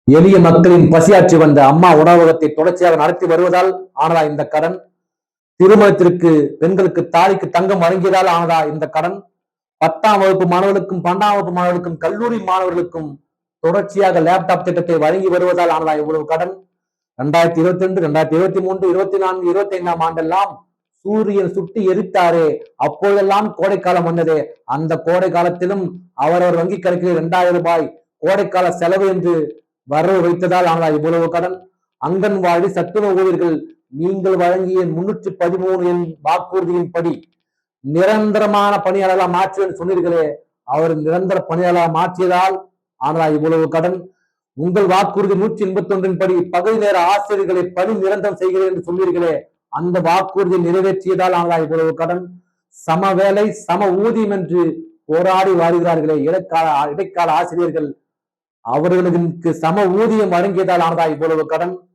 எளிய மக்களின் பசியாற்றி வந்த அம்மா உணவகத்தை தொடர்ச்சியாக நடத்தி வருவதால் ஆனதா இந்த கடன்? திருமணத்திற்கு பெண்களுக்கு தாலிக்கு தங்கம் வழங்கியதால் ஆனதா இந்த கடன்? 10ஆம் வகுப்பு மாணவர்களுக்கும் 12ஆம் வகுப்பு மாணவர்களுக்கும் கல்லூரி மாணவர்களுக்கும் தொடர்ச்சியாக லேப்டாப் திட்டத்தை வழங்கி வருவதால் ஆனதா இவ்வளவு கடன்? 2022, 2023, 24, 25ஆம் ஆண்டெல்லாம் சூரியன் சுட்டி எரித்தாரே, அப்போதெல்லாம் கோடைக்காலம் வந்ததே, அந்த கோடை காலத்திலும் அவரவர் வங்கி கணக்கில் 2000 ரூபாய் கோடைக்கால செலவு என்று வரவு வைத்ததால் ஆனதா இவ்வளவு கடன்? அங்கன்வாடி சத்துணவு ஊழியர்கள் நீங்கள் வழங்கிய 313 எண் வாக்குறுதியின்படி நிரந்தரமான பணியாளர்களா மாற்றுவேன் சொன்னீர்களே, அவர் நிரந்தர பணியாளராக மாற்றியதால் ஆனதா இவ்வளவு கடன்? உங்கள் வாக்குறுதி 181 படி பகுதி நேர ஆசிரியர்களை பணி நிரந்தரம் செய்கிறேன் என்று சொன்னீர்களே, அந்த வாக்குறுதியை நிறைவேற்றியதால் ஆனதா இவ்வளவு கடன்? சம வேலை சம ஊதியம் என்று போராடி வருகிறார்களே இடைக்கால ஆசிரியர்கள், அவர்களுக்கு சம ஊதியம் வழங்கியதால் ஆனதா இவ்வளவு கடன்?